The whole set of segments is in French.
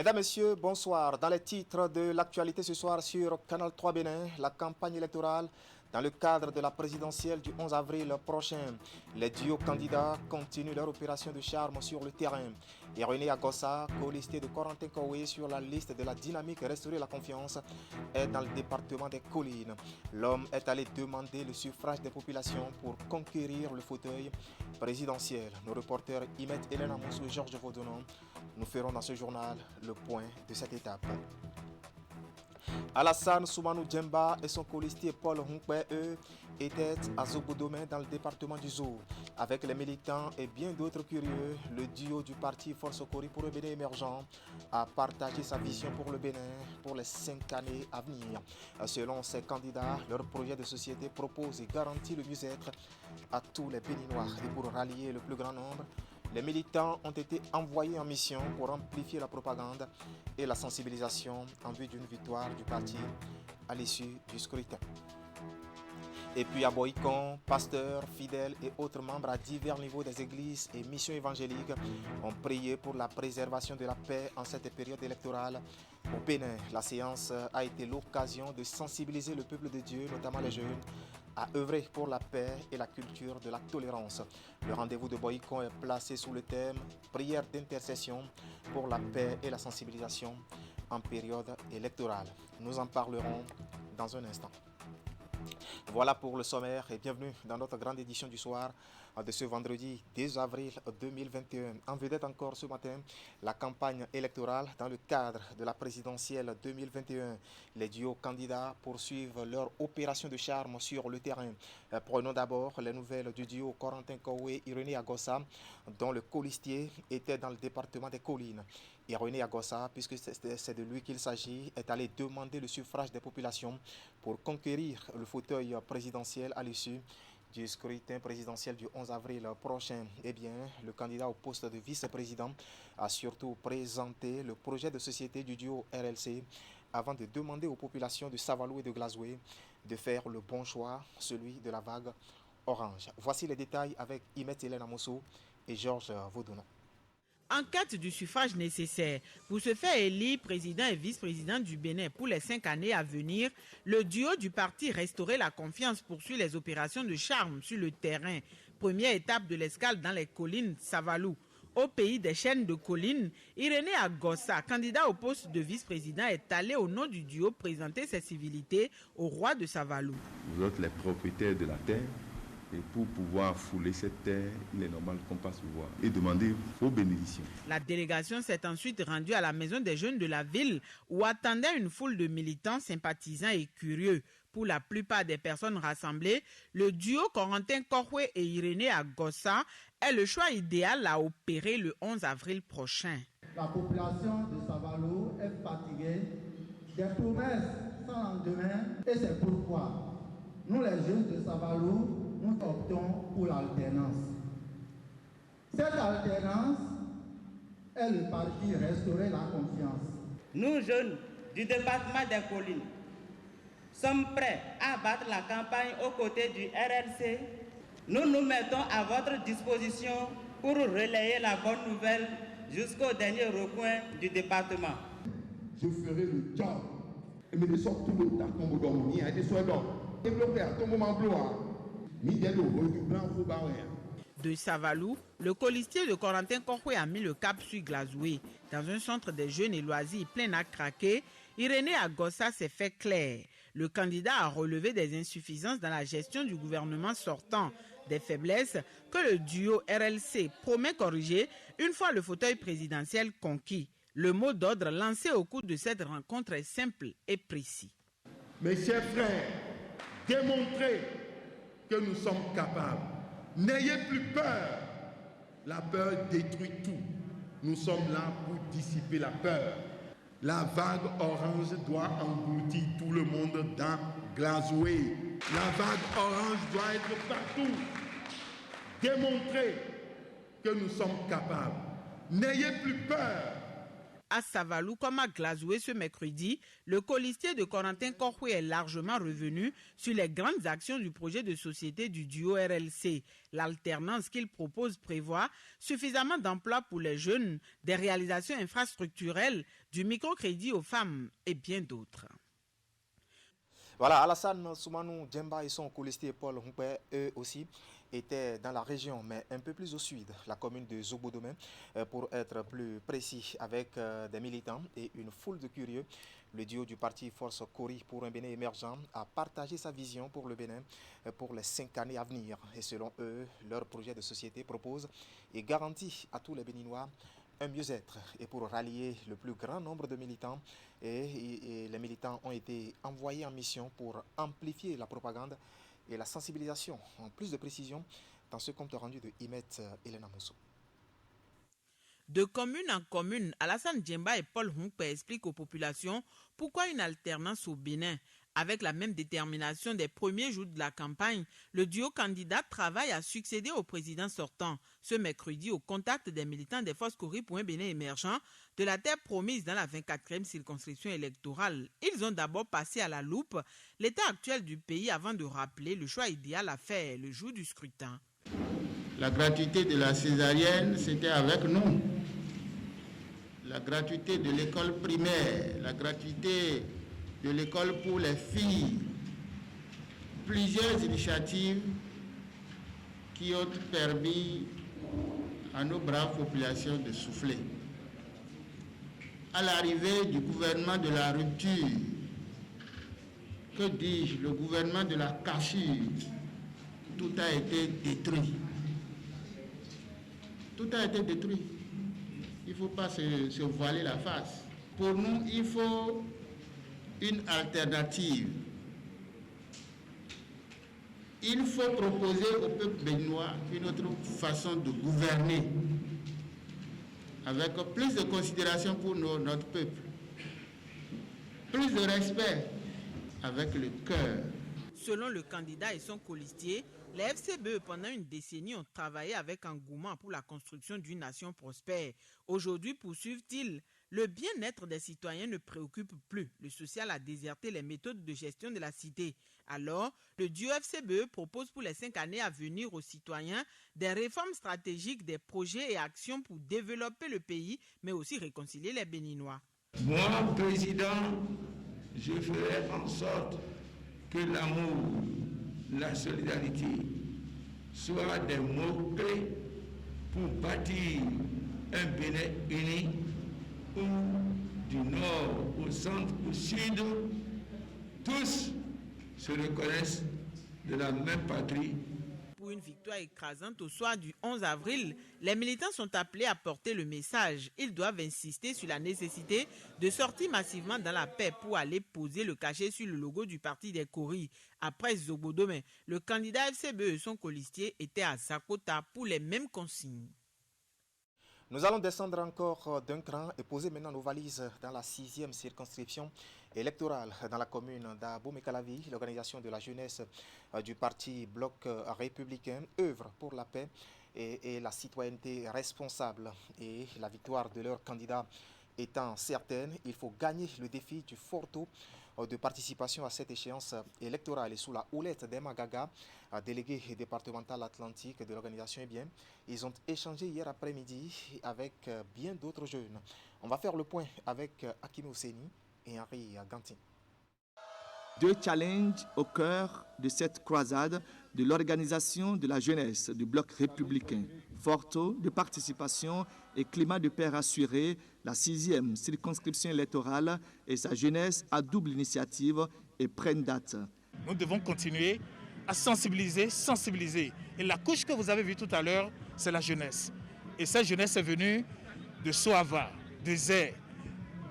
Mesdames, Messieurs, bonsoir. Dans les titres de l'actualité ce soir sur Canal 3 Bénin, la campagne électorale dans le cadre de la présidentielle du 11 avril prochain. Les duos candidats continuent leur opération de charme sur le terrain. Et René Agossa, co-listé de Corentin Koué sur la liste de la dynamique Restaurer la confiance, est dans le département des collines. L'homme est allé demander le suffrage des populations pour conquérir le fauteuil présidentiel. Nos reporters Imet Hélène Amoussou et Georges Vaudonon nous ferons dans ce journal le point de cette étape. Alassane Soumanou Djemba et son colistier Paul Hunkwe, eux, étaient à Zobodomé dans le département du Zou. Avec les militants et bien d'autres curieux, le duo du parti Force Cori pour le Bénin émergent a partagé sa vision pour le Bénin pour les 5 années à venir. Selon ces candidats, leur projet de société propose et garantit le mieux-être à tous les Béninois. Et pour rallier le plus grand nombre, les militants ont été envoyés en mission pour amplifier la propagande et la sensibilisation en vue d'une victoire du parti à l'issue du scrutin. Et puis à Boïcon, pasteurs, fidèles et autres membres à divers niveaux des églises et missions évangéliques ont prié pour la préservation de la paix en cette période électorale au Bénin. La séance a été l'occasion de sensibiliser le peuple de Dieu, notamment les jeunes, à œuvrer pour la paix et la culture de la tolérance. Le rendez-vous de Boïcon est placé sous le thème « Prière d'intercession pour la paix et la sensibilisation en période électorale ». Nous en parlerons dans un instant. Voilà pour le sommaire et bienvenue dans notre grande édition du soir de ce vendredi 10 avril 2021. En vedette encore ce matin, la campagne électorale dans le cadre de la présidentielle 2021. Les duos candidats poursuivent leur opération de charme sur le terrain. Prenons d'abord les nouvelles du duo Corentin Koué et René Agossa, dont le colistier était dans le département des collines. Et René Agossa, puisque c'est de lui qu'il s'agit, est allé demander le suffrage des populations pour conquérir le fauteuil présidentiel à l'issue du scrutin présidentiel du 11 avril prochain. Eh bien, le candidat au poste de vice-président a surtout présenté le projet de société du duo RLC avant de demander aux populations de Savalou et de Glazoué de faire le bon choix, celui de la vague orange. Voici les détails avec Imet Hélène Amoussou et Georges Vaudonon. En quête du suffrage nécessaire pour se faire élire président et vice-président du Bénin pour les 5 années à venir, le duo du parti Restaurer la confiance poursuit les opérations de charme sur le terrain. Première étape de l'escale dans les collines Savalou. Au pays des chaînes de collines, Irénée Agossa, candidat au poste de vice-président, est allé au nom du duo présenter ses civilités au roi de Savalou. Vous êtes les propriétaires de la terre. Et pour pouvoir fouler cette terre, il est normal qu'on passe vous voir et demander vos bénédictions. La délégation s'est ensuite rendue à la maison des jeunes de la ville où attendait une foule de militants, sympathisants et curieux. Pour la plupart des personnes rassemblées, le duo Corentin Koué et Irénée Agossa est le choix idéal à opérer le 11 avril prochain. La population de Savalou est fatiguée des promesses sans lendemain et c'est pourquoi nous les jeunes de Savalou, nous optons pour l'alternance. Cette alternance est le parti Restaurer la confiance. Nous, jeunes du département des collines, sommes prêts à battre la campagne aux côtés du RLC. Nous nous mettons à votre disposition pour relayer la bonne nouvelle jusqu'au dernier recoin du département. Je ferai le job. Et me sort tout le temps comme vous et des soins d'or. Développer à ton moment gloire. De Savalou, le colistier de Corentin Koué a mis le cap sur Glazoué. Dans un centre des jeunes et loisirs plein à craquer, Irénée Agossa s'est fait clair. Le candidat a relevé des insuffisances dans la gestion du gouvernement sortant, des faiblesses que le duo RLC promet corriger une fois le fauteuil présidentiel conquis. Le mot d'ordre lancé au cours de cette rencontre est simple et précis. Mes chers frères, démontrez que nous sommes capables. N'ayez plus peur. La peur détruit tout. Nous sommes là pour dissiper la peur. La vague orange doit engloutir tout le monde dans Glazoué. La vague orange doit être partout. Démontrez que nous sommes capables. N'ayez plus peur. à Savalou comme à Glazoué ce mercredi, le colistier de Corentin Korhoué est largement revenu sur les grandes actions du projet de société du duo RLC. L'alternance qu'il propose prévoit suffisamment d'emplois pour les jeunes, des réalisations infrastructurelles, du microcrédit aux femmes et bien d'autres. Voilà, Alassane Soumanou Djemba et son colistier Paul Humpé, eux aussi, étaient dans la région, mais un peu plus au sud, la commune de Zobodomé, pour être plus précis, avec des militants et une foule de curieux. Le duo du parti Force Kori pour un Bénin émergent a partagé sa vision pour le Bénin pour les 5 années à venir. Et selon eux, leur projet de société propose et garantit à tous les Béninois un mieux-être. Et pour rallier le plus grand nombre de militants, et les militants ont été envoyés en mission pour amplifier la propagande et la sensibilisation. En plus de précision, dans ce compte rendu de Imet Elena Mousso. De commune en commune, Alassane Djemba et Paul Humpé expliquent aux populations pourquoi une alternance au Bénin. Avec la même détermination des premiers jours de la campagne, le duo candidat travaille à succéder au président sortant. Ce mercredi, au contact des militants des Forces Kori pour un Bénin émergent, de la terre promise dans la 24e circonscription électorale, ils ont d'abord passé à la loupe l'état actuel du pays avant de rappeler le choix idéal à faire le jour du scrutin. La gratuité de la césarienne, c'était avec nous. La gratuité de l'école primaire, la gratuité de l'école pour les filles. Plusieurs initiatives qui ont permis à nos braves populations de souffler. À l'arrivée du gouvernement de la rupture, que dis-je, le gouvernement de la cassure, tout a été détruit. Tout a été détruit. Il ne faut pas se voiler la face. Pour nous, il faut une alternative. Il faut proposer au peuple béninois une autre façon de gouverner, avec plus de considération pour notre peuple, plus de respect, avec le cœur. Selon le candidat et son colistier, les FCBE pendant une décennie ont travaillé avec engouement pour la construction d'une nation prospère. Aujourd'hui, poursuivent-ils, le bien-être des citoyens ne préoccupe plus. Le social a déserté les méthodes de gestion de la cité. Alors, le duo FCBE propose pour les 5 années à venir aux citoyens des réformes stratégiques, des projets et actions pour développer le pays, mais aussi réconcilier les Béninois. Moi, président, je ferai en sorte que l'amour, la solidarité soient des mots-clés pour bâtir un Bénin uni où, du nord au centre au sud, tous se reconnaissent de la même patrie. Pour une victoire écrasante au soir du 11 avril, les militants sont appelés à porter le message. Ils doivent insister sur la nécessité de sortir massivement dans la paix pour aller poser le cachet sur le logo du parti des Kori. Après Zobodomé, le candidat FCBE et son colistier étaient à Sakota pour les mêmes consignes. Nous allons descendre encore d'un cran et poser maintenant nos valises dans la 6e circonscription électorale dans la commune d'Abomey-Calavi. L'organisation de la jeunesse du parti Bloc républicain œuvre pour la paix et la citoyenneté responsable. Et la victoire de leur candidat étant certaine, il faut gagner le défi du fort taux de participation à cette échéance électorale. Et sous la houlette d'Emma Gaga, délégué départemental atlantique de l'organisation, ils ont échangé hier après-midi avec bien d'autres jeunes. On va faire le point avec Hakim Ousseni et Henri Gantin. 2 challenges au cœur de cette croisade de l'organisation de la jeunesse du Bloc républicain. Fort taux de participation et climat de paix rassuré, la 6e circonscription électorale et sa jeunesse à double initiative et prennent date. Nous devons continuer à sensibiliser. Et la couche que vous avez vue tout à l'heure, c'est la jeunesse. Et cette jeunesse est venue de Soava, de Zé,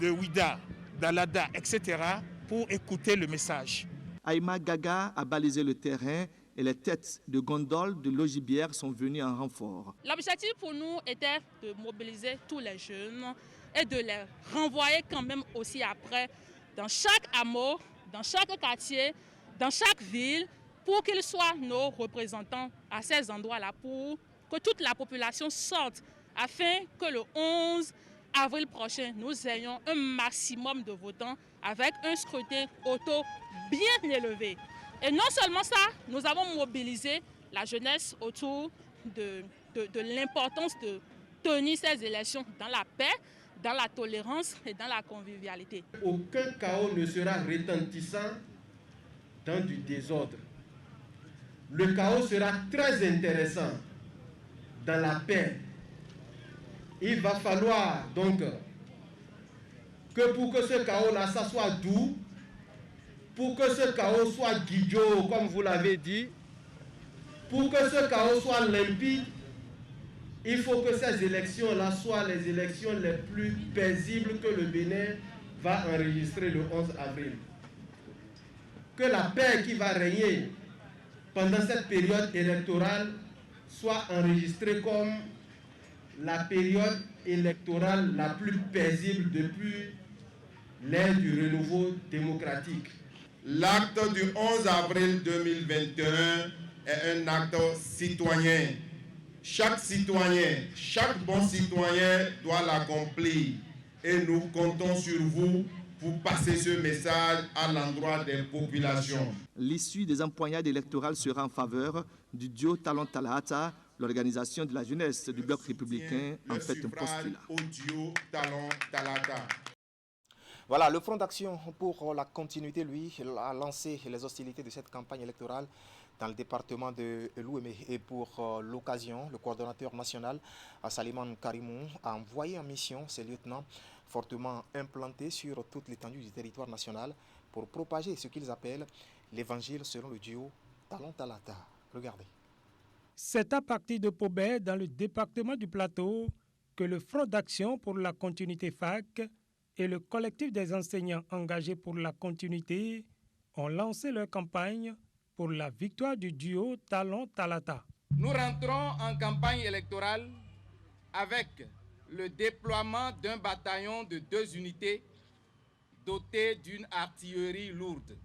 de Ouida, d'Alada, etc. pour écouter le message. Aïma Gaga a balisé le terrain et les têtes de gondole de Logibière sont venues en renfort. L'objectif pour nous était de mobiliser tous les jeunes et de les renvoyer quand même aussi après dans chaque hameau, dans chaque quartier, dans chaque ville, pour qu'ils soient nos représentants à ces endroits-là, pour que toute la population sorte, afin que le 11, avril prochain, nous ayons un maximum de votants avec un scrutin auto bien élevé. Et non seulement ça, nous avons mobilisé la jeunesse autour de l'importance de tenir ces élections dans la paix, dans la tolérance et dans la convivialité. Aucun chaos ne sera retentissant dans du désordre. Le chaos sera très intéressant dans la paix. Il va falloir donc que pour que ce chaos-là, ça soit doux, pour que ce chaos soit guidiot, comme vous l'avez dit, pour que ce chaos soit limpide, il faut que ces élections-là soient les élections les plus paisibles que le Bénin va enregistrer le 11 avril. Que la paix qui va régner pendant cette période électorale soit enregistrée comme la période électorale la plus paisible depuis l'ère du renouveau démocratique. L'acte du 11 avril 2021 est un acte citoyen. Chaque citoyen, chaque bon citoyen doit l'accomplir. Et nous comptons sur vous pour passer ce message à l'endroit des populations. L'issue des empoignades électorales sera en faveur du duo Talon Talata. L'organisation de la jeunesse du bloc républicain en fait un postulat. Au duo Talon Talata. Voilà, le Front d'Action pour la continuité, lui, a lancé les hostilités de cette campagne électorale dans le département de l'Ouémé. Et pour l'occasion, le coordonnateur national, Saliman Karimou, a envoyé en mission ses lieutenants fortement implantés sur toute l'étendue du territoire national pour propager ce qu'ils appellent l'évangile selon le duo Talon Talata. Regardez. C'est à partir de Pobé, dans le département du Plateau, que le Front d'Action pour la continuité FAC et le collectif des enseignants engagés pour la continuité ont lancé leur campagne pour la victoire du duo Talon Talata. Nous rentrons en campagne électorale avec le déploiement d'un bataillon de 2 unités doté d'une artillerie lourde.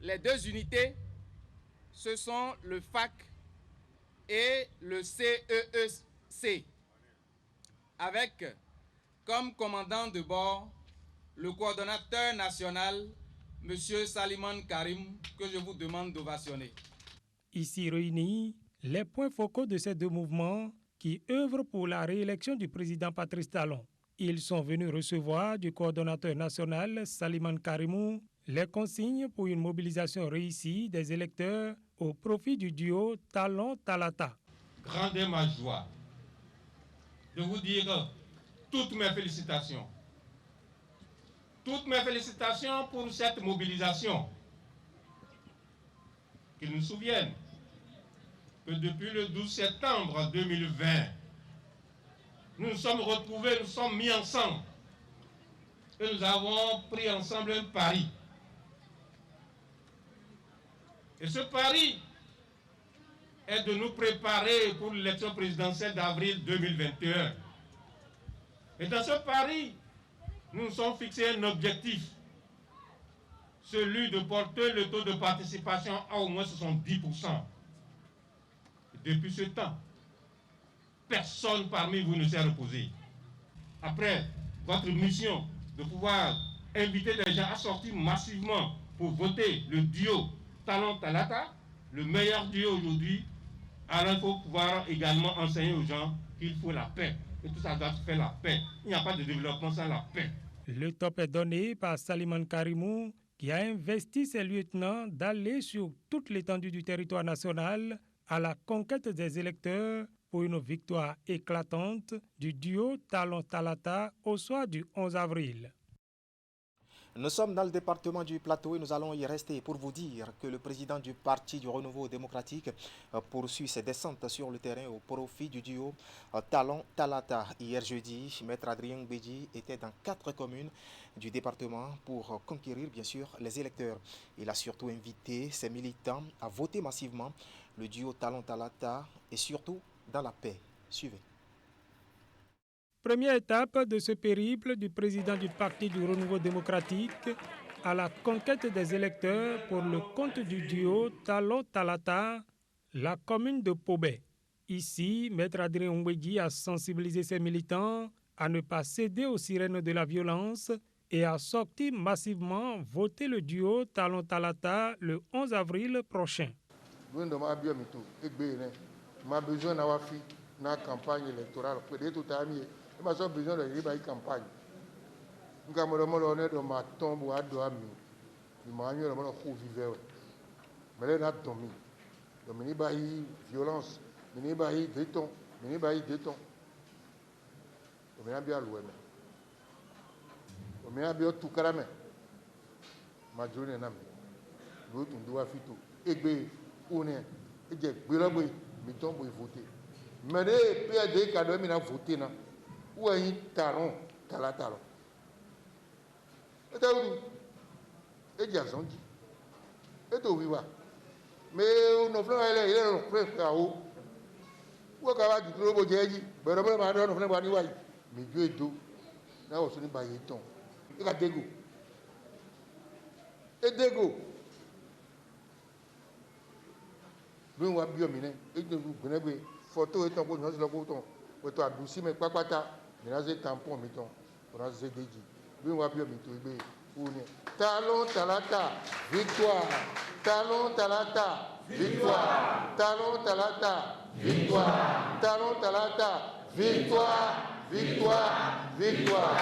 Les 2 unités, ce sont le FAC et le CEEC, avec comme commandant de bord le coordonnateur national, M. Saliman Karim, que je vous demande d'ovationner. Ici réunis, les points focaux de ces 2 mouvements qui œuvrent pour la réélection du président Patrice Talon. Ils sont venus recevoir du coordonnateur national, Saliman Karimou, les consignes pour une mobilisation réussie des électeurs au profit du duo Talon Talata. Grande est ma joie de vous dire toutes mes félicitations. Toutes mes félicitations pour cette mobilisation. Qu'ils nous souviennent que depuis le 12 septembre 2020, nous nous sommes retrouvés, nous sommes mis ensemble et nous avons pris ensemble un pari. Et ce pari est de nous préparer pour l'élection présidentielle d'avril 2021. Et dans ce pari, nous nous sommes fixés un objectif, celui de porter le taux de participation à au moins 70%. Depuis ce temps, personne parmi vous ne s'est reposé. Après votre mission de pouvoir inviter les gens à sortir massivement pour voter le duo Talon Talata, le meilleur duo aujourd'hui, alors il faut pouvoir également enseigner aux gens qu'il faut la paix. Et tout ça doit se faire la paix. Il n'y a pas de développement sans la paix. Le top est donné par Saliman Karimou, qui a investi ses lieutenants d'aller sur toute l'étendue du territoire national à la conquête des électeurs pour une victoire éclatante du duo Talon Talata au soir du 11 avril. Nous sommes dans le département du Plateau et nous allons y rester pour vous dire que le président du Parti du Renouveau démocratique poursuit ses descentes sur le terrain au profit du duo Talon Talata. Hier jeudi, Maître Adrien Bédi était dans 4 communes du département pour conquérir bien sûr les électeurs. Il a surtout invité ses militants à voter massivement le duo Talon Talata et surtout dans la paix. Suivez. Première étape de ce périple du président du Parti du Renouveau démocratique à la conquête des électeurs pour le compte du duo Talon Talata, la commune de Pobé. Ici, Maître Adrien Ngwegui a sensibilisé ses militants à ne pas céder aux sirènes de la violence et a sorti massivement voter le duo Talon Talata le 11 avril prochain. Ma besoin d'avoir fait une campagne électorale. Peut-être tout à l'heure, il m'a besoin de faire une campagne. Nous avons l'honneur de ma tombe à Douami. Nous avons l'honneur de vivre. Mais là, nous avons dormi. Nous avons eu violence, nous avons eu déton, nous avons eu déton. Nous avons eu l'oué. Nous avons eu tout caramel. Ma journée n'a pas. Nous avons fait tout. Et bien, on est. Et bien, mais donc vous votez. Mais les PAD qui ont voté, où est un talon, talon. Et t'as vu? Et t'as senti? Et t'as vu? Mais on a fait il est en train de haut. Où est-ce qu'on va dire que vous avez dit? Mais on a fait un peu de mais Dieu est doux. Là, on se dit, bah, il est temps. Et t'as dégoût. Et dégoût. Nous avons bien mené, et nous avons fait photo et tampon, nous avons fait photo, nous avons douci, mais pas quoi, nous avons fait tampon, mettons, nous avons fait des nous avons bien mené, talon, talata, victoire, talon, talata, victoire, talon, talata, victoire, talon, talata, victoire, victoire, victoire.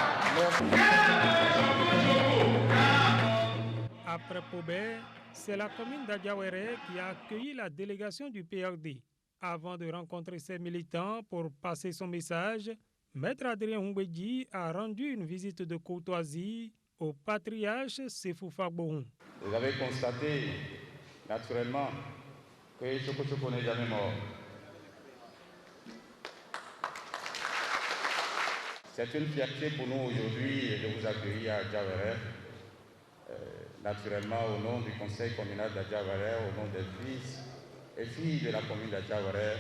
Après Pobé, c'est la commune d'Adiawere qui a accueilli la délégation du PRD. Avant de rencontrer ses militants pour passer son message, Maître Adrien Ngwegui a rendu une visite de courtoisie au patriarche Sefou Fagbohun. Vous avez constaté, naturellement, que Choko n'est jamais mort. C'est une fierté pour nous aujourd'hui de vous accueillir à Adiawere. Naturellement, au nom du conseil communal d'Adiawere, au nom des fils et filles de la commune d'Adiawere,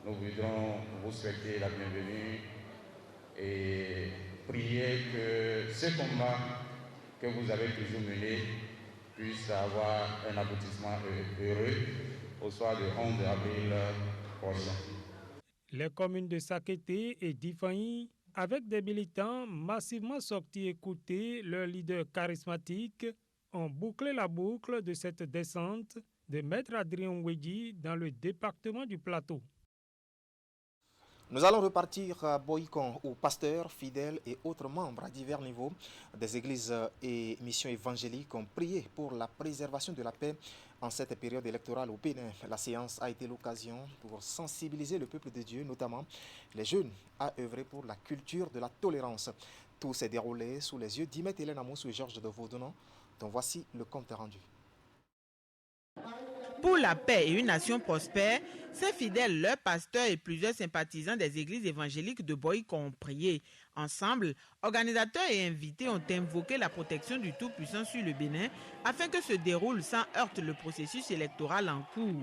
nous voudrons vous souhaiter la bienvenue et prier que ce combat que vous avez toujours mené puisse avoir un aboutissement heureux au soir du 11 avril prochain. Les communes de Sakété et d'Ifaï, avec des militants massivement sortis écouter leur leader charismatique, ont bouclé la boucle de cette descente de Maître Adrien Ngwegui dans le département du Plateau. Nous allons repartir à Boïkon où pasteurs, fidèles et autres membres à divers niveaux des églises et missions évangéliques ont prié pour la préservation de la paix en cette période électorale au Bénin. La séance a été l'occasion pour sensibiliser le peuple de Dieu, notamment les jeunes, à œuvrer pour la culture de la tolérance. Tout s'est déroulé sous les yeux d'Imet Hélène Amoussou et Georges de Vaudounon, dont voici le compte rendu. Pour la paix et une nation prospère, ces fidèles, leurs pasteurs et plusieurs sympathisants des églises évangéliques de Boïkon ont prié. Ensemble, organisateurs et invités ont invoqué la protection du Tout-Puissant sur le Bénin afin que se déroule sans heurte le processus électoral en cours.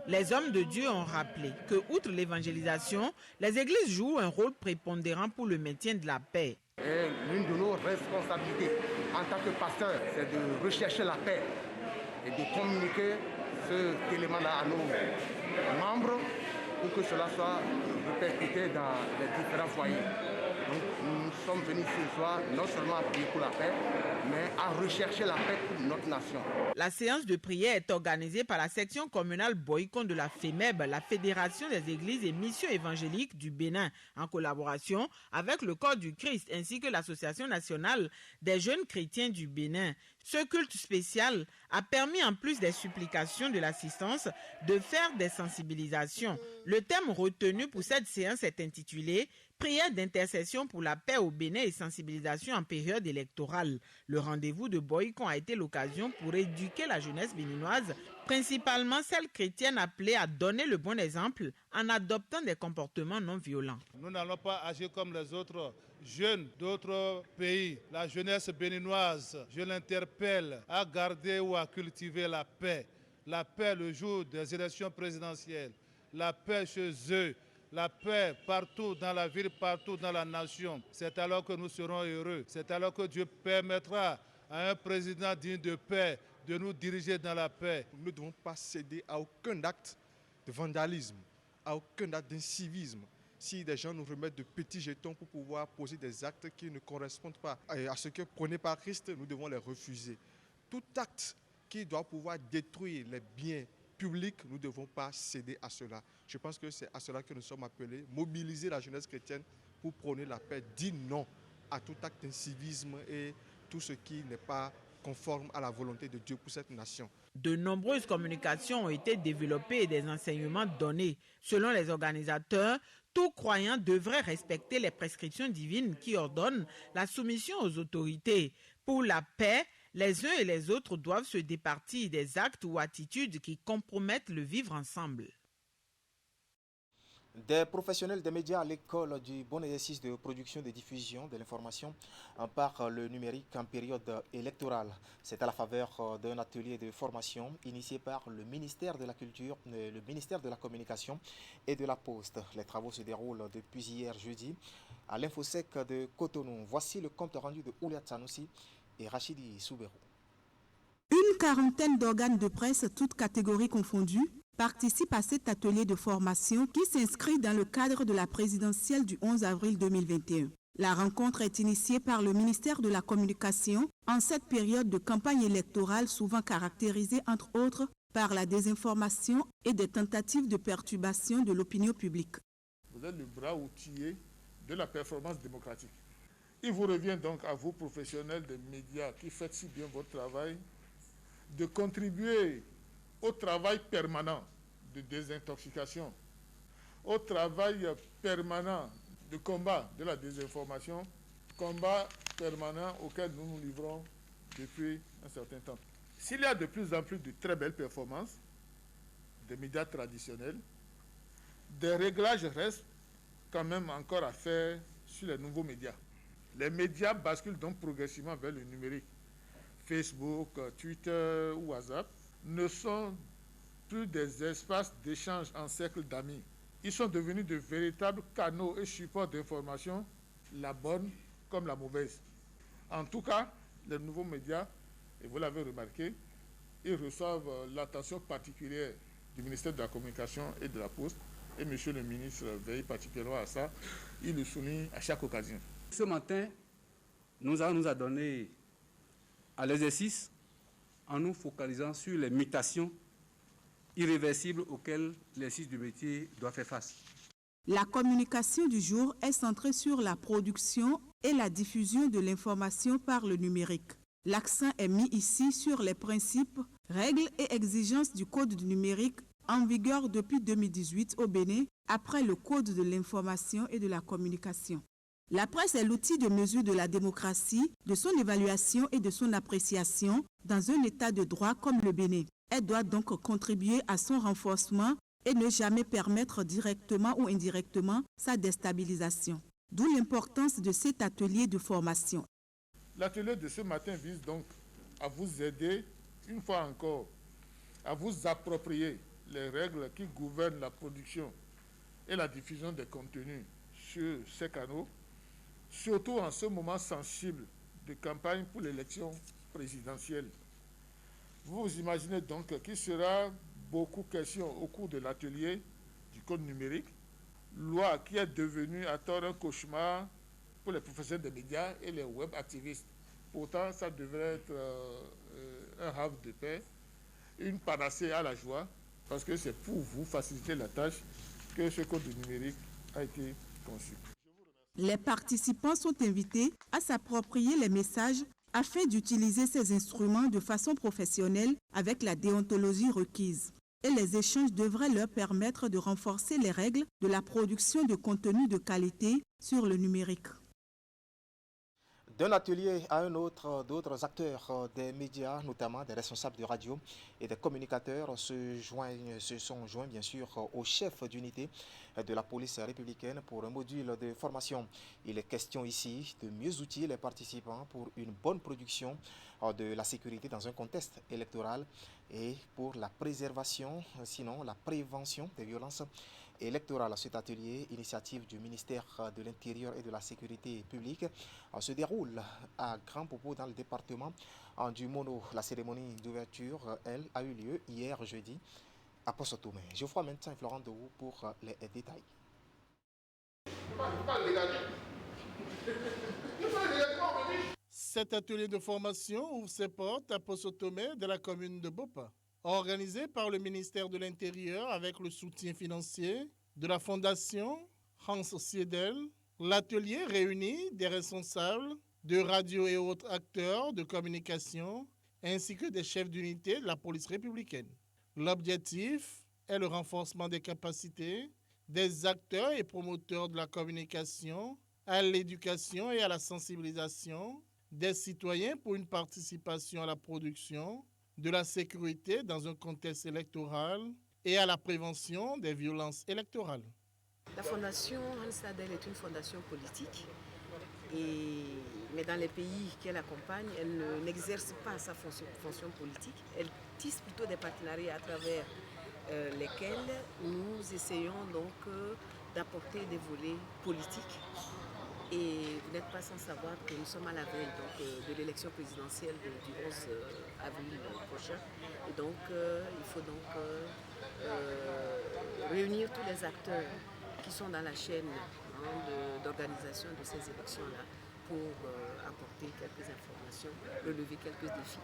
Les hommes de Dieu ont rappelé que, outre l'évangélisation, les églises jouent un rôle prépondérant pour le maintien de la paix. Et l'une de nos responsabilités en tant que pasteur, c'est de rechercher la paix et de communiquer cet élément-là à nos membres pour que cela soit répercuté dans les différents foyers. Donc nous sommes venus ce soir non seulement à prier pour la paix, mais à rechercher la paix pour notre nation. La séance de prière est organisée par la section communale Boïkon de la FEMEB, la Fédération des églises et missions évangéliques du Bénin, en collaboration avec le Corps du Christ ainsi que l'Association nationale des jeunes chrétiens du Bénin. Ce culte spécial a permis, en plus des supplications de l'assistance, de faire des sensibilisations. Le thème retenu pour cette séance est intitulé « Prière d'intercession pour la paix au Bénin et sensibilisation en période électorale ». Le rendez-vous de Boïkon a été l'occasion pour éduquer la jeunesse béninoise, principalement celle chrétienne appelée à donner le bon exemple en adoptant des comportements non violents. Nous n'allons pas agir comme les autres jeunes d'autres pays. La jeunesse béninoise, je l'interpelle à garder ou à cultiver la paix. La paix le jour des élections présidentielles, la paix chez eux, la paix partout dans la ville, partout dans la nation. C'est alors que nous serons heureux. C'est alors que Dieu permettra à un président digne de paix de nous diriger dans la paix. Nous ne devons pas céder à aucun acte de vandalisme, à aucun acte d'incivisme. Si des gens nous remettent de petits jetons pour pouvoir poser des actes qui ne correspondent pas à ce que prôné par Christ, nous devons les refuser. Tout acte qui doit pouvoir détruire les biens publics, nous ne devons pas céder à cela. Je pense que c'est à cela que nous sommes appelés, mobiliser la jeunesse chrétienne pour prôner la paix, dire non à tout acte d'incivisme et tout ce qui n'est pas conforme à la volonté de Dieu pour cette nation. De nombreuses communications ont été développées et des enseignements donnés. Selon les organisateurs, tout croyant devrait respecter les prescriptions divines qui ordonnent la soumission aux autorités. Pour la paix, les uns et les autres doivent se départir des actes ou attitudes qui compromettent le vivre ensemble. Des professionnels des médias à l'école du bon exercice de production et de diffusion de l'information par le numérique en période électorale. C'est à la faveur d'un atelier de formation initié par le ministère de la Culture, le ministère de la Communication et de la Poste. Les travaux se déroulent depuis hier jeudi à l'Infosec de Cotonou. Voici le compte rendu de Ouliat Sanoussi et Rachidi Soubérou. Une quarantaine d'organes de presse, toutes catégories confondues, participent à cet atelier de formation qui s'inscrit dans le cadre de la présidentielle du 11 avril 2021. La rencontre est initiée par le ministère de la Communication en cette période de campagne électorale souvent caractérisée entre autres par la désinformation et des tentatives de perturbation de l'opinion publique. Vous êtes le bras outillé de la performance démocratique. Il vous revient donc à vous, professionnels des médias qui faites si bien votre travail, de contribuer au travail permanent de désintoxication, au travail permanent de combat de la désinformation, combat permanent auquel nous nous livrons depuis un certain temps. S'il y a de plus en plus de très belles performances des médias traditionnels, des réglages restent quand même encore à faire sur les nouveaux médias. Les médias basculent donc progressivement vers le numérique. Facebook, Twitter ou WhatsApp ne sont plus des espaces d'échange en cercle d'amis. Ils sont devenus de véritables canaux et supports d'information, la bonne comme la mauvaise. En tout cas, les nouveaux médias, et vous l'avez remarqué, ils reçoivent l'attention particulière du ministère de la Communication et de la Poste. Et monsieur le ministre veille particulièrement à ça. Il le souligne à chaque occasion. Ce matin, nous allons nous adonner à l'exercice en nous focalisant sur les mutations irréversibles auxquelles l'exercice du métier doit faire face. La communication du jour est centrée sur la production et la diffusion de l'information par le numérique. L'accent est mis ici sur les principes, règles et exigences du Code du numérique en vigueur depuis 2018 au Bénin, après le Code de l'information et de la communication. La presse est l'outil de mesure de la démocratie, de son évaluation et de son appréciation dans un état de droit comme le Bénin. Elle doit donc contribuer à son renforcement et ne jamais permettre directement ou indirectement sa déstabilisation. D'où l'importance de cet atelier de formation. L'atelier de ce matin vise donc à vous aider, une fois encore, à vous approprier les règles qui gouvernent la production et la diffusion des contenus sur ces canaux, surtout en ce moment sensible de campagne pour l'élection présidentielle. Vous vous imaginez donc qu'il sera beaucoup question au cours de l'atelier du Code numérique, loi qui est devenue à tort un cauchemar pour les professionnels des médias et les web activistes. Pourtant, ça devrait être un havre de paix, une panacée à la joie, parce que c'est pour vous faciliter la tâche que ce Code numérique a été conçu. Les participants sont invités à s'approprier les messages afin d'utiliser ces instruments de façon professionnelle avec la déontologie requise. Et les échanges devraient leur permettre de renforcer les règles de la production de contenu de qualité sur le numérique. D'un atelier à un autre, d'autres acteurs des médias, notamment des responsables de radio et des communicateurs, se sont joints bien sûr au chef d'unité de la police républicaine pour un module de formation. Il est question ici de mieux outiller les participants pour une bonne production de la sécurité dans un contexte électoral et pour la préservation, sinon la prévention des violences électorale. Cet atelier, initiative du ministère de l'Intérieur et de la Sécurité publique, se déroule à Grand Popo dans le département du Mono. La cérémonie d'ouverture, elle, a eu lieu hier jeudi à Possotomé. Geoffroy Mentin et Florent Dehou pour les détails. Cet atelier de formation ouvre ses portes à Possotomé de la commune de Bopa. Organisé par le ministère de l'Intérieur avec le soutien financier de la fondation Hans Siedel, l'atelier réunit des responsables de radio et autres acteurs de communication ainsi que des chefs d'unité de la police républicaine. L'objectif est le renforcement des capacités des acteurs et promoteurs de la communication à l'éducation et à la sensibilisation des citoyens pour une participation à la production de la sécurité dans un contexte électoral et à la prévention des violences électorales. La fondation Hans Siedel est une fondation politique, mais dans les pays qu'elle accompagne, elle n'exerce pas sa fonction politique. Elle tisse plutôt des partenariats à travers lesquels nous essayons donc d'apporter des volets politiques. Et vous n'êtes pas sans savoir que nous sommes à la veille de l'élection présidentielle du 11 avril prochain. Et donc, il faut donc réunir tous les acteurs qui sont dans la chaîne d'organisation de ces élections-là pour apporter quelques informations, relever quelques défis.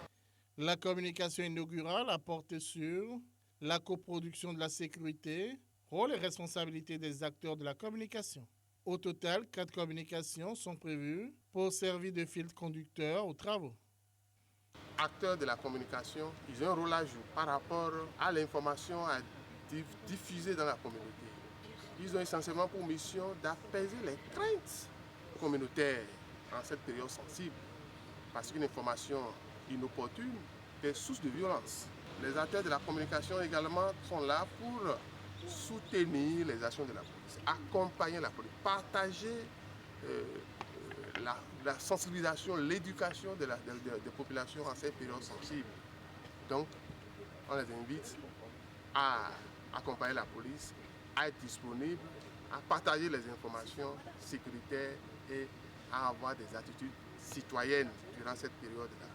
La communication inaugurale a porté sur la coproduction de la sécurité, rôle et responsabilité des acteurs de la communication. Au total, 4 communications sont prévues pour servir de fil conducteur aux travaux. Acteurs de la communication, ils ont un rôle à jouer par rapport à l'information à diffuser dans la communauté. Ils ont essentiellement pour mission d'apaiser les craintes communautaires en cette période sensible. Parce qu'une information inopportune est source de violence. Les acteurs de la communication également sont là pour soutenir les actions de la police, accompagner la police, partager la sensibilisation, l'éducation des populations en cette période sensible. Donc, on les invite à accompagner la police, à être disponible, à partager les informations sécuritaires et à avoir des attitudes citoyennes durant cette période-là.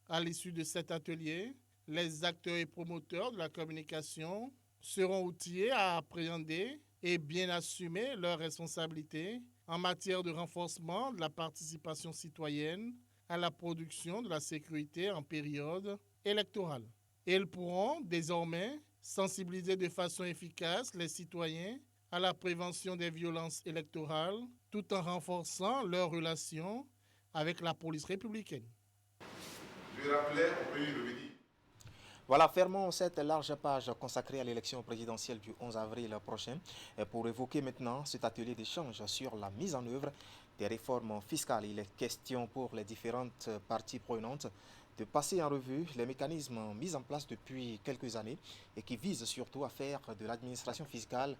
À l'issue de cet atelier, les acteurs et promoteurs de la communication seront outillés à appréhender et bien assumer leurs responsabilités en matière de renforcement de la participation citoyenne à la production de la sécurité en période électorale. Ils pourront désormais sensibiliser de façon efficace les citoyens à la prévention des violences électorales tout en renforçant leurs relations avec la police républicaine. Je rappelais au premier le midi. Voilà, fermons cette large page consacrée à l'élection présidentielle du 11 avril prochain pour évoquer maintenant cet atelier d'échange sur la mise en œuvre des réformes fiscales. Il est question pour les différentes parties prenantes de passer en revue les mécanismes mis en place depuis quelques années et qui visent surtout à faire de l'administration fiscale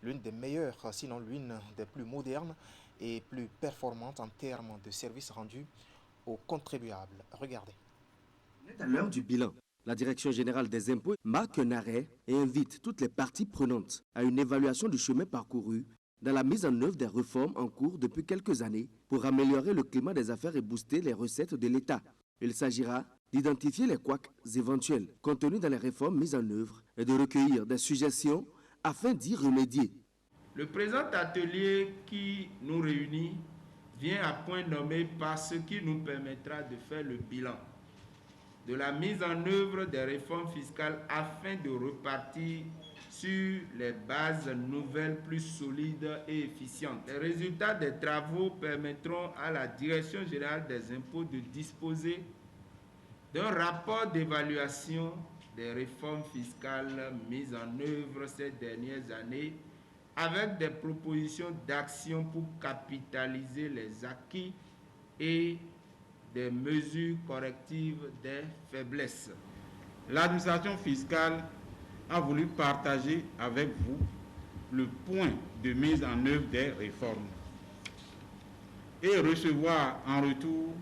l'une des meilleures, sinon l'une des plus modernes et plus performantes en termes de services rendus aux contribuables. Regardez. À l'heure du bilan, la Direction générale des impôts marque un arrêt et invite toutes les parties prenantes à une évaluation du chemin parcouru dans la mise en œuvre des réformes en cours depuis quelques années pour améliorer le climat des affaires et booster les recettes de l'État. Il s'agira d'identifier les couacs éventuels contenus dans les réformes mises en œuvre et de recueillir des suggestions afin d'y remédier. Le présent atelier qui nous réunit vient à point nommé par ce qui nous permettra de faire le bilan de la mise en œuvre des réformes fiscales afin de repartir sur les bases nouvelles plus solides et efficientes. Les résultats des travaux permettront à la Direction générale des impôts de disposer d'un rapport d'évaluation des réformes fiscales mises en œuvre ces dernières années avec des propositions d'action pour capitaliser les acquis et des mesures correctives des faiblesses. L'administration fiscale a voulu partager avec vous le point de mise en œuvre des réformes et recevoir en retour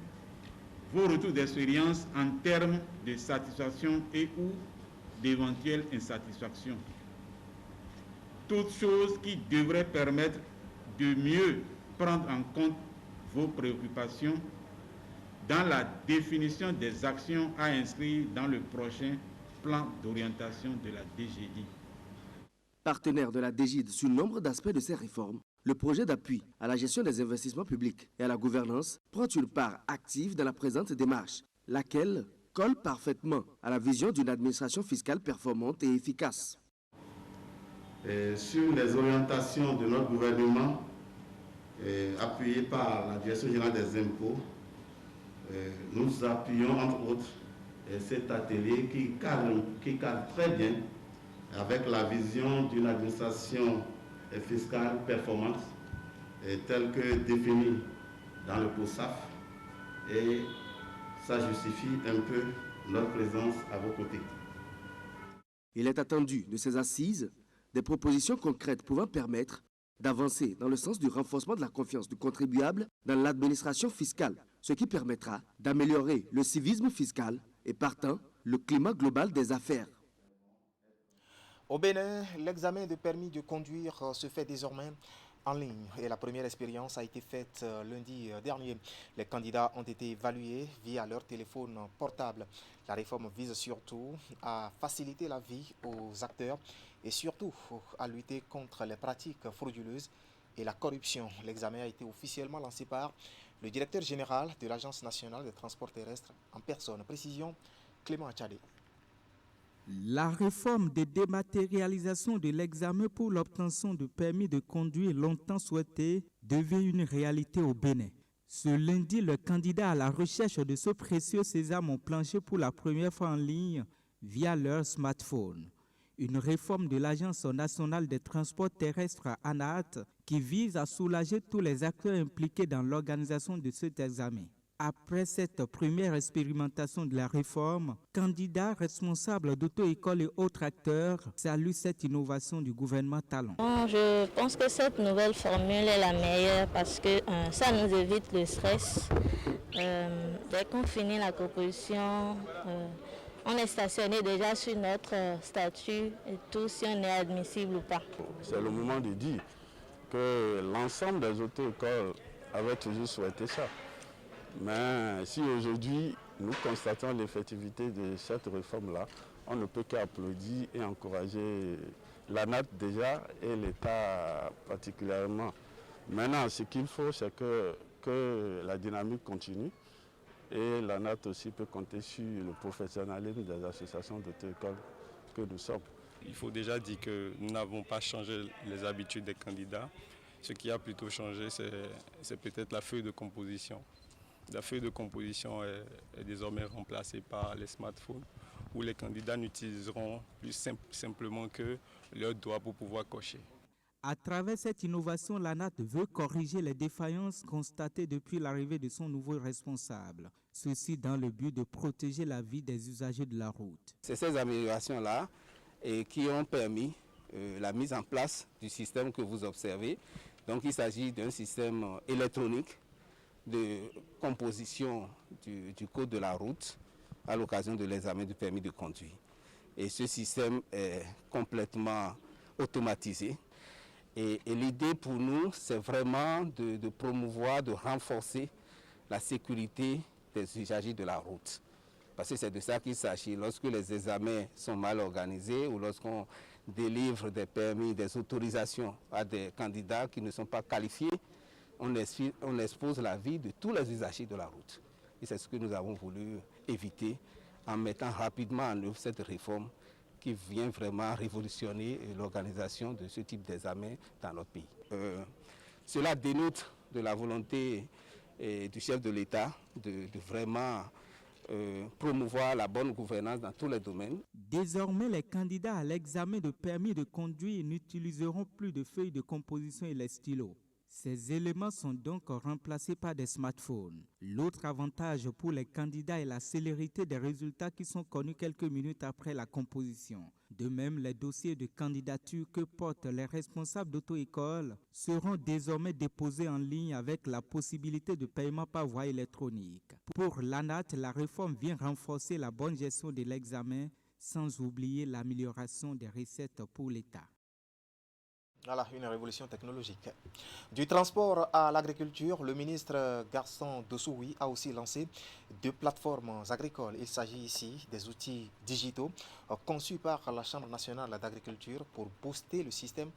vos retours d'expérience en termes de satisfaction et ou d'éventuelles insatisfactions. Toutes choses qui devraient permettre de mieux prendre en compte vos préoccupations dans la définition des actions à inscrire dans le prochain plan d'orientation de la DGI. Partenaire de la DGID sur nombre d'aspects de ces réformes, le projet d'appui à la gestion des investissements publics et à la gouvernance prend une part active dans la présente démarche, laquelle colle parfaitement à la vision d'une administration fiscale performante et efficace. Sur les orientations de notre gouvernement, appuyé par la Direction générale des impôts, nous appuyons entre autres cet atelier qui cadre très bien avec la vision d'une administration fiscale performante telle que définie dans le POSAF, et ça justifie un peu notre présence à vos côtés. Il est attendu de ces assises des propositions concrètes pouvant permettre d'avancer dans le sens du renforcement de la confiance du contribuable dans l'administration fiscale, ce qui permettra d'améliorer le civisme fiscal et partant le climat global des affaires. Au Bénin, l'examen de permis de conduire se fait désormais en ligne et la première expérience a été faite lundi dernier. Les candidats ont été évalués via leur téléphone portable. La réforme vise surtout à faciliter la vie aux acteurs et surtout à lutter contre les pratiques frauduleuses et la corruption. L'examen a été officiellement lancé par le directeur général de l'Agence nationale des transports terrestres en personne. Précision, Clément Achadé. La réforme de dématérialisation de l'examen pour l'obtention de permis de conduire longtemps souhaitée devient une réalité au Bénin. Ce lundi, les candidats à la recherche de ce précieux sésame ont planché pour la première fois en ligne via leur smartphone. Une réforme de l'Agence nationale des transports terrestres ANAT qui vise à soulager tous les acteurs impliqués dans l'organisation de cet examen. Après cette première expérimentation de la réforme, candidats, responsables d'auto-écoles et autres acteurs saluent cette innovation du gouvernement Talon. Je pense que cette nouvelle formule est la meilleure parce que ça nous évite le stress. Dès qu'on finit la composition, on est stationné déjà sur notre statut et tout, si on est admissible ou pas. C'est le moment de dire que l'ensemble des auto-écoles avaient toujours souhaité ça. Mais si aujourd'hui nous constatons l'effectivité de cette réforme-là, on ne peut qu'applaudir et encourager l'ANAT déjà et l'État particulièrement. Maintenant, ce qu'il faut, c'est que la dynamique continue et l'ANAT aussi peut compter sur le professionnalisme des associations d'auto-écoles que nous sommes. Il faut déjà dire que nous n'avons pas changé les habitudes des candidats. Ce qui a plutôt changé, c'est peut-être la feuille de composition. La feuille de composition est désormais remplacée par les smartphones où les candidats n'utiliseront plus simplement que leur doigt pour pouvoir cocher. À travers cette innovation, l'ANAT veut corriger les défaillances constatées depuis l'arrivée de son nouveau responsable. Ceci dans le but de protéger la vie des usagers de la route. C'est ces améliorations-là qui ont permis la mise en place du système que vous observez. Donc il s'agit d'un système électronique de composition du code de la route à l'occasion de l'examen du permis de conduire. Et ce système est complètement automatisé. Et l'idée pour nous, c'est vraiment de promouvoir, de renforcer la sécurité des usagers de la route. Parce que c'est de ça qu'il s'agit. Lorsque les examens sont mal organisés ou lorsqu'on délivre des permis, des autorisations à des candidats qui ne sont pas qualifiés, on expose la vie de tous les usagers de la route. Et c'est ce que nous avons voulu éviter en mettant rapidement en œuvre cette réforme qui vient vraiment révolutionner l'organisation de ce type d'examen dans notre pays. Cela dénote de la volonté du chef de l'État de vraiment promouvoir la bonne gouvernance dans tous les domaines. Désormais, les candidats à l'examen de permis de conduire n'utiliseront plus de feuilles de composition et les stylos. Ces éléments sont donc remplacés par des smartphones. L'autre avantage pour les candidats est la célérité des résultats qui sont connus quelques minutes après la composition. De même, les dossiers de candidature que portent les responsables d'auto-école seront désormais déposés en ligne avec la possibilité de paiement par voie électronique. Pour l'ANAT, la réforme vient renforcer la bonne gestion de l'examen sans oublier l'amélioration des recettes pour l'État. Voilà, une révolution technologique. Du transport à l'agriculture, le ministre Gaston Dossoui a aussi lancé 2 plateformes agricoles. Il s'agit ici des outils digitaux conçus par la Chambre nationale d'agriculture pour booster le système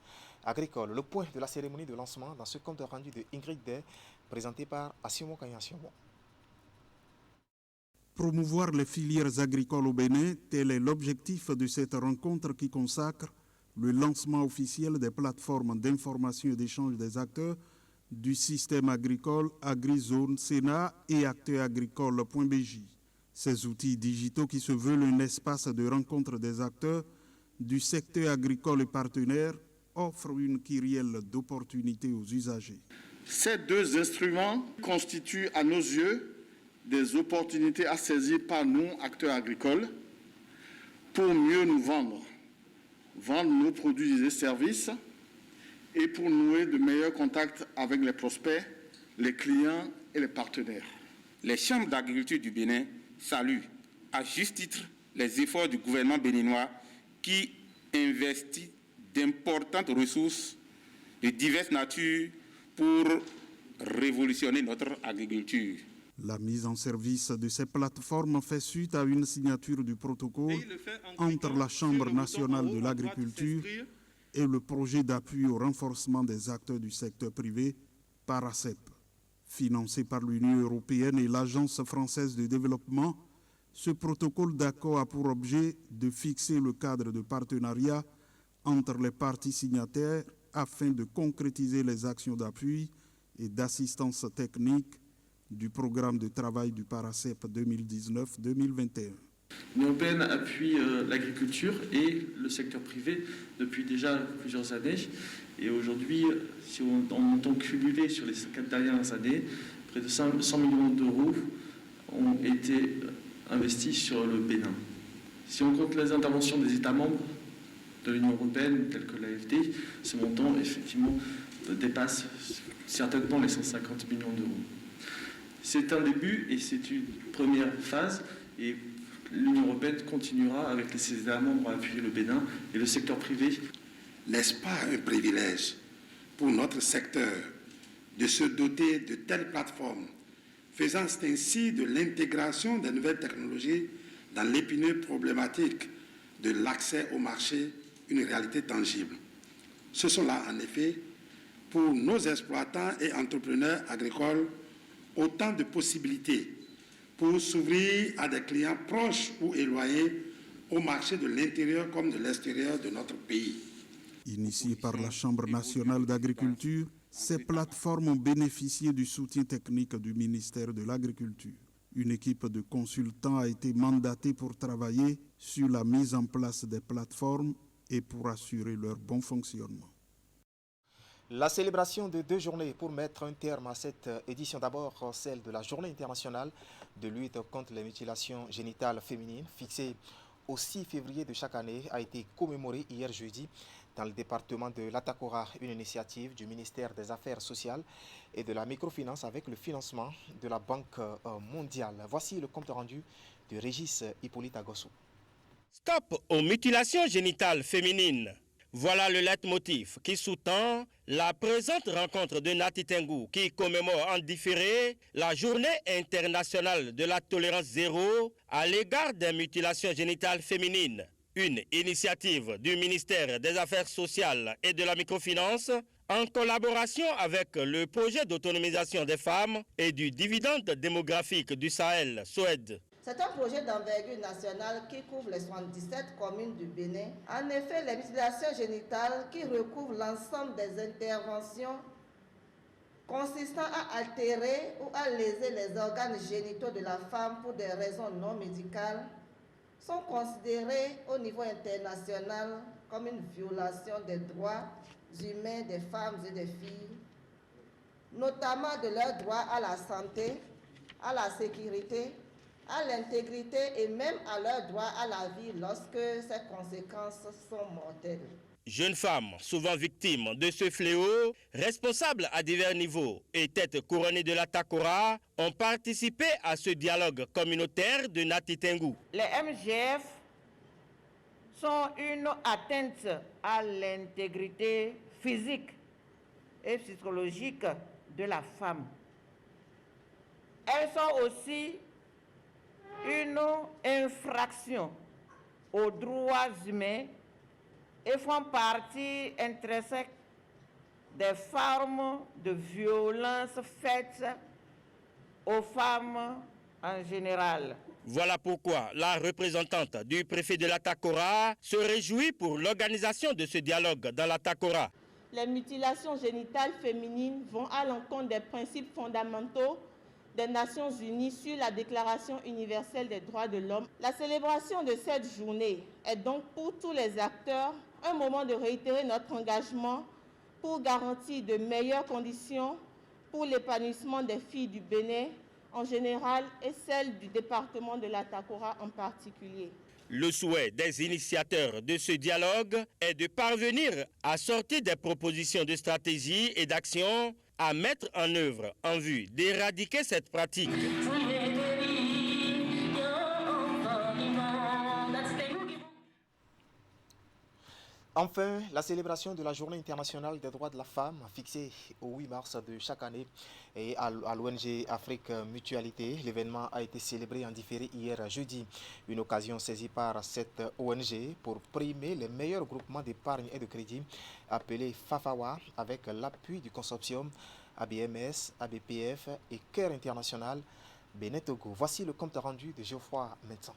agricole. Le point de la cérémonie de lancement dans ce compte rendu de Ingrid Day, présenté par Assimo Kanyasiomo. Promouvoir les filières agricoles au Bénin, tel est l'objectif de cette rencontre qui consacre le lancement officiel des plateformes d'information et d'échange des acteurs du système agricole AgriZone, Sénat et acteursagricole.bj. Ces outils digitaux qui se veulent un espace de rencontre des acteurs du secteur agricole et partenaires offrent une kyrielle d'opportunités aux usagers. Ces 2 instruments constituent à nos yeux des opportunités à saisir par nous, acteurs agricoles, pour mieux nous vendre nos produits et services et pour nouer de meilleurs contacts avec les prospects, les clients et les partenaires. Les chambres d'agriculture du Bénin saluent à juste titre les efforts du gouvernement béninois qui investit d'importantes ressources de diverses natures pour révolutionner notre agriculture. La mise en service de ces plateformes fait suite à une signature du protocole entre la Chambre nationale de l'agriculture et le projet d'appui au renforcement des acteurs du secteur privé, Paracep. Financé par l'Union européenne et l'Agence française de développement, ce protocole d'accord a pour objet de fixer le cadre de partenariat entre les parties signataires afin de concrétiser les actions d'appui et d'assistance technique du programme de travail du Paracep 2019-2021. L'Union européenne appuie l'agriculture et le secteur privé depuis déjà plusieurs années. Et aujourd'hui, si en montant cumulé sur les 4 dernières années, près de 100 millions d'euros ont été investis sur le Bénin. Si on compte les interventions des États membres de l'Union européenne, tels que l'AFD, ce montant effectivement dépasse certainement les 150 millions d'euros. C'est un début et c'est une première phase et l'Union européenne continuera avec ses États membres à appuyer le Bénin et le secteur privé. N'est-ce pas un privilège pour notre secteur de se doter de telles plateformes, faisant ainsi de l'intégration des nouvelles technologies dans l'épineuse problématique de l'accès au marché une réalité tangible. Ce sont là, en effet, pour nos exploitants et entrepreneurs agricoles, autant de possibilités pour s'ouvrir à des clients proches ou éloignés au marché de l'intérieur comme de l'extérieur de notre pays. Initiées par la Chambre nationale d'agriculture, ces plateformes ont bénéficié du soutien technique du ministère de l'Agriculture. Une équipe de consultants a été mandatée pour travailler sur la mise en place des plateformes et pour assurer leur bon fonctionnement. La célébration de 2 journées pour mettre un terme à cette édition, d'abord celle de la Journée internationale de lutte contre les mutilations génitales féminines, fixée au 6 février de chaque année, a été commémorée hier jeudi dans le département de l'Atakora, une initiative du ministère des Affaires sociales et de la microfinance avec le financement de la Banque mondiale. Voici le compte rendu de Régis Hippolyte Agossou. Stop aux mutilations génitales féminines. Voilà le leitmotiv qui sous-tend la présente rencontre de Nati Tengu qui commémore en différé la journée internationale de la tolérance zéro à l'égard des mutilations génitales féminines. Une initiative du ministère des Affaires sociales et de la microfinance en collaboration avec le projet d'autonomisation des femmes et du dividende démographique du Sahel, SOED. C'est un projet d'envergure nationale qui couvre les 77 communes du Bénin. En effet, les mutilations génitales qui recouvrent l'ensemble des interventions consistant à altérer ou à léser les organes génitaux de la femme pour des raisons non médicales sont considérées au niveau international comme une violation des droits humains des femmes et des filles, notamment de leur droit à la santé, à la sécurité, à l'intégrité et même à leur droit à la vie lorsque ces conséquences sont mortelles. Jeunes femmes, souvent victimes de ce fléau, responsables à divers niveaux et têtes couronnées de la Takora, ont participé à ce dialogue communautaire de Nati Tengu. Les MGF sont une atteinte à l'intégrité physique et psychologique de la femme. Elles sont aussi une infraction aux droits humains et font partie intrinsèque des formes de violence faites aux femmes en général. Voilà pourquoi la représentante du préfet de la Takora se réjouit pour l'organisation de ce dialogue dans la Takora. Les mutilations génitales féminines vont à l'encontre des principes fondamentaux des Nations Unies sur la Déclaration universelle des droits de l'homme. La célébration de cette journée est donc pour tous les acteurs un moment de réitérer notre engagement pour garantir de meilleures conditions pour l'épanouissement des filles du Bénin en général et celles du département de la Takora en particulier. Le souhait des initiateurs de ce dialogue est de parvenir à sortir des propositions de stratégie et d'action à mettre en œuvre en vue d'éradiquer cette pratique. Enfin, la célébration de la Journée internationale des droits de la femme, fixée au 8 mars de chaque année et à l'ONG Afrique Mutualité. L'événement a été célébré en différé hier jeudi. Une occasion saisie par cette ONG pour primer les meilleurs groupements d'épargne et de crédit appelés FAFAWA avec l'appui du consortium ABMS, ABPF et Care International Bénin Togo. Voici le compte rendu de Geoffroy Médecin.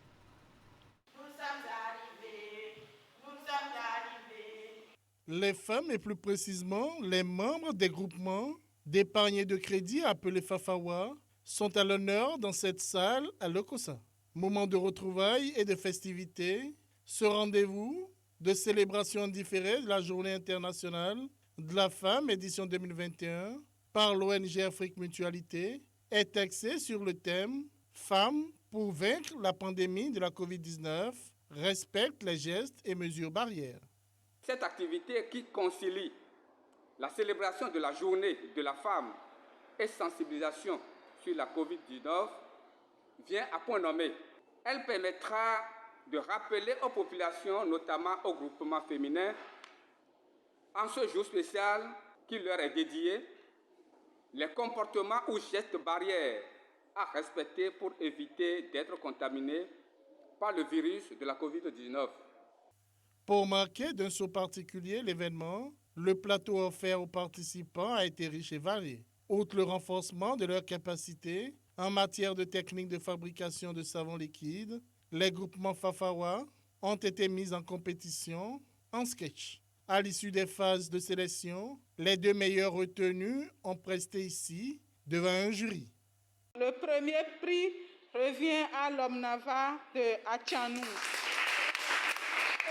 Les femmes, et plus précisément les membres des groupements d'épargne et de crédit appelés FAFAWA, sont à l'honneur dans cette salle à Lokossa. Moment de retrouvailles et de festivités, ce rendez-vous de célébration différée de la Journée internationale de la femme, édition 2021, par l'ONG Afrique Mutualité, est axé sur le thème « Femmes pour vaincre la pandémie de la COVID-19, respecte les gestes et mesures barrières ». Cette activité qui concilie la célébration de la journée de la femme et sensibilisation sur la COVID-19 vient à point nommé. Elle permettra de rappeler aux populations, notamment aux groupements féminins, en ce jour spécial qui leur est dédié, les comportements ou gestes barrières à respecter pour éviter d'être contaminés par le virus de la COVID-19. Pour marquer d'un saut particulier l'événement, le plateau offert aux participants a été riche et varié. Outre le renforcement de leurs capacités en matière de techniques de fabrication de savon liquide, les groupements FAFAWA ont été mis en compétition en sketch. À l'issue des phases de sélection, les deux meilleurs retenus ont presté ici devant un jury. Le premier prix revient à l'Omnava de Achanou.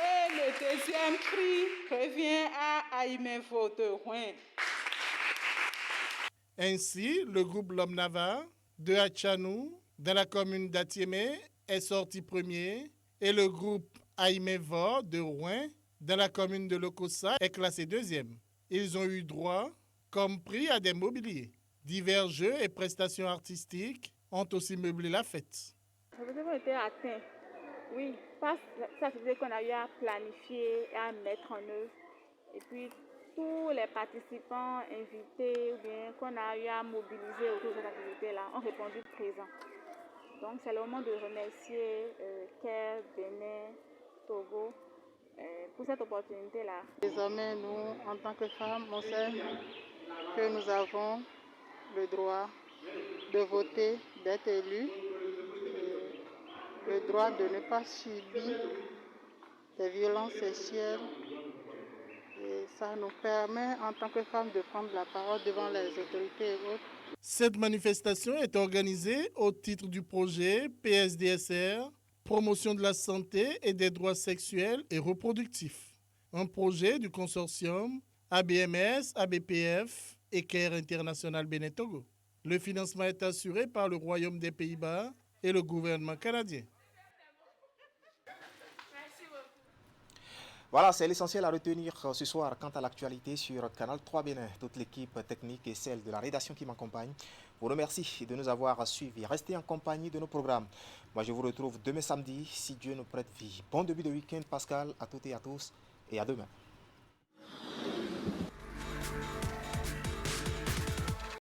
Et le deuxième prix revient à Aïmevo de Rouen. Ainsi, le groupe Lomnava de Achanou, dans la commune d'Atiémé, est sorti premier et le groupe Aïmevo de Rouen, dans la commune de Lokossa, est classé deuxième. Ils ont eu droit, comme prix, à des mobiliers. Divers jeux et prestations artistiques ont aussi meublé la fête. Les objectifs ont été atteints. Oui, ça faisait qu'on a eu à planifier et à mettre en œuvre. Et puis, tous les participants invités ou bien qu'on a eu à mobiliser autour de cette activité-là ont répondu présent. Donc, c'est le moment de remercier Care, Bénin, Togo pour cette opportunité-là. Désormais, nous, en tant que femmes, on sait que nous avons le droit de voter, d'être élus, le droit de ne pas subir des violences sexuelles. Et ça nous permet, en tant que femmes, de prendre la parole devant les autorités et autres. Cette manifestation est organisée au titre du projet PSDSR, Promotion de la santé et des droits sexuels et reproductifs. Un projet du consortium ABMS, ABPF et Care International Bénin Togo. Le financement est assuré par le Royaume des Pays-Bas et le gouvernement canadien. Voilà, c'est l'essentiel à retenir ce soir quant à l'actualité sur Canal 3 Bénin. Toute l'équipe technique et celle de la rédaction qui m'accompagne vous remercie de nous avoir suivis. Restez en compagnie de nos programmes. Moi, je vous retrouve demain samedi, si Dieu nous prête vie. Bon début de week-end, Pascal, à toutes et à tous, et à demain.